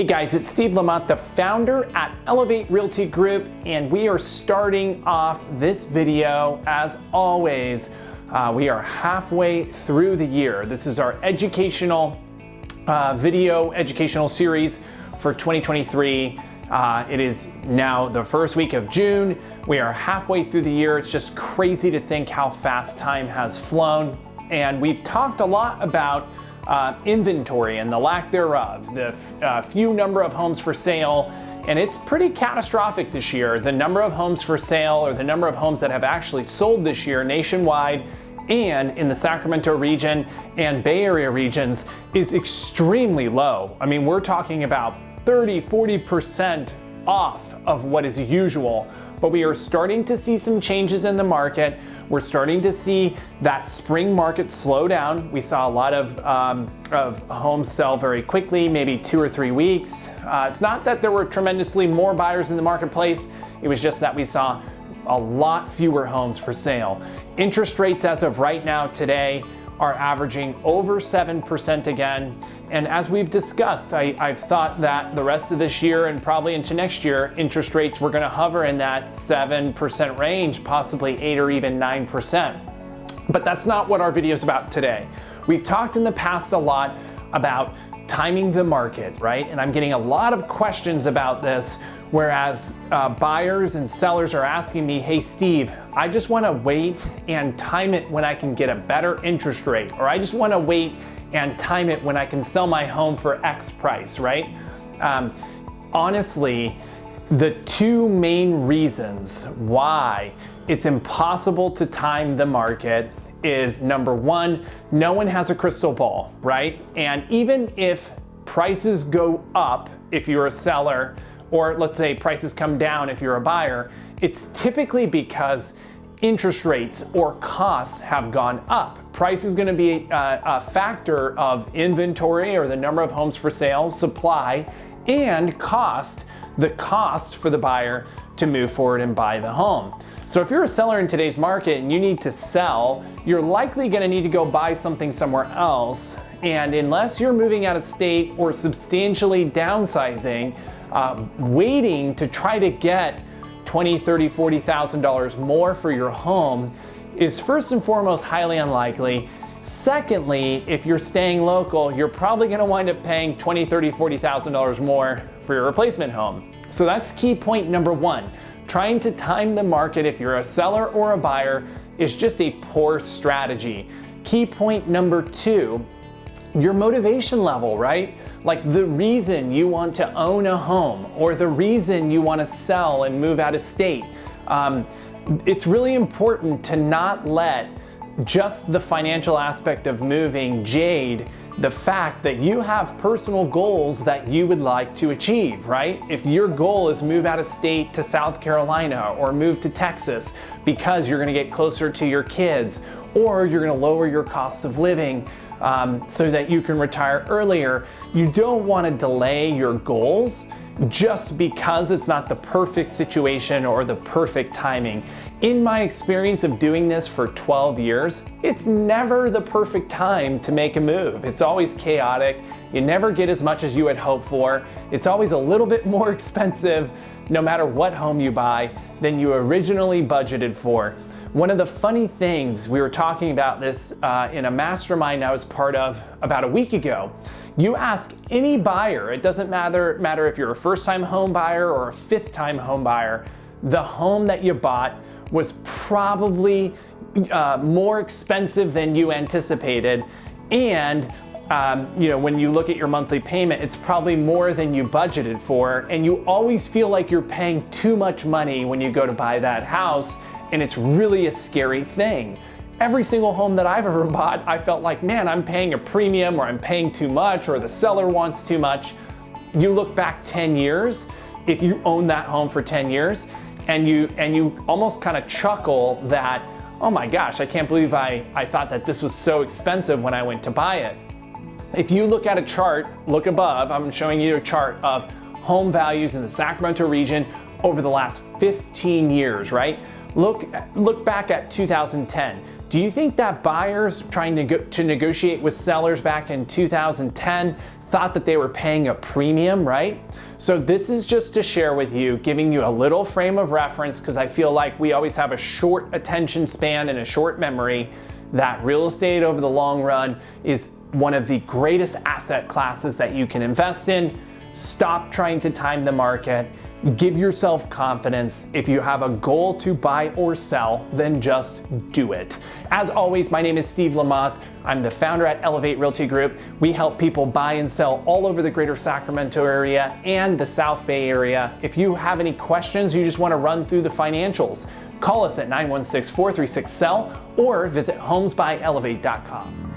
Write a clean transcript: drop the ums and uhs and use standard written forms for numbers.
Hey guys, it's Steve Lamont, the founder at Elevate Realty Group, and we are starting off this video, as always, we are halfway through the year. This is our educational educational series for 2023. It is now the first week of June. We are halfway through the year. It's just crazy to think how fast time has flown. And we've talked a lot about inventory and the lack thereof, the few number of homes for sale, and it's pretty catastrophic this year. The number of homes for sale, or the number of homes that have actually sold this year nationwide and in the Sacramento region and Bay Area regions, is extremely low. I mean, we're talking about 30-40% off of what is usual. But we are starting to see some changes in the market. We're starting to see that spring market slow down. We saw a lot of homes sell very quickly, maybe 2 or 3 weeks. It's not that there were tremendously more buyers in the marketplace. It was just that we saw a lot fewer homes for sale. Interest rates as of right now today are averaging over 7% again. And as we've discussed, I've thought that the rest of this year and probably into next year, interest rates were gonna hover in that 7% range, possibly 8 or even 9%. But that's not what our video is about today. We've talked in the past a lot about timing the market, right? And I'm getting a lot of questions about this, whereas buyers and sellers are asking me, hey Steve, I just wanna wait and time it when I can get a better interest rate, or I just wanna wait and time it when I can sell my home for X price, right? Honestly, the two main reasons why it's impossible to time the market is, number one, no one has a crystal ball, right? And even if prices go up, if you're a seller, or let's say prices come down if you're a buyer, it's typically because interest rates or costs have gone up. Price is gonna be a factor of inventory, or the number of homes for sale, supply, and cost, the cost for the buyer to move forward and buy the home. So if you're a seller in today's market and you need to sell, you're likely gonna need to go buy something somewhere else. And unless you're moving out of state or substantially downsizing, waiting to try to get $20,000, $30,000, $40,000 more for your home is first and foremost highly unlikely. Secondly, if you're staying local, you're probably gonna wind up paying $20,000, $30,000, $40,000 more for your replacement home. So that's key point number one. Trying to time the market if you're a seller or a buyer is just a poor strategy. Key point number two, your motivation level, right? Like the reason you want to own a home, or the reason you want to sell and move out of state. It's really important to not let just the financial aspect of moving jade the fact that you have personal goals that you would like to achieve, right? If your goal is move out of state to South Carolina or move to Texas because you're gonna get closer to your kids, or you're gonna lower your costs of living so that you can retire earlier, you don't wanna delay your goals just because it's not the perfect situation or the perfect timing. In my experience of doing this for 12 years, it's never the perfect time to make a move. It's always chaotic. You never get as much as you had hoped for. It's always a little bit more expensive, no matter what home you buy, than you originally budgeted for. One of the funny things, we were talking about this in a mastermind I was part of about a week ago. You ask any buyer, it doesn't matter if you're a first-time home buyer or a fifth-time home buyer, the home that you bought was probably more expensive than you anticipated. And when you look at your monthly payment, it's probably more than you budgeted for. And you always feel like you're paying too much money when you go to buy that house. And it's really a scary thing. Every single home that I've ever bought, I felt like, man, I'm paying a premium, or I'm paying too much, or the seller wants too much. You look back 10 years, if you own that home for 10 years, and you almost kind of chuckle that, oh my gosh, I can't believe I thought that this was so expensive when I went to buy it. If you look at a chart, look above, I'm showing you a chart of home values in the Sacramento region over the last 15 years, right? Look back at 2010. Do you think that buyers trying to negotiate with sellers back in 2010 thought that they were paying a premium, right? So this is just to share with you, giving you a little frame of reference, because I feel like we always have a short attention span and a short memory, that real estate over the long run is one of the greatest asset classes that you can invest in. Stop trying to time the market. Give yourself confidence. If you have a goal to buy or sell, then just do it. As always, my name is Steve Lamont. I'm the founder at Elevate Realty Group. We help people buy and sell all over the greater Sacramento area and the South Bay area. If you have any questions, you just want to run through the financials, call us at 916-436-SELL or visit homesbyelevate.com.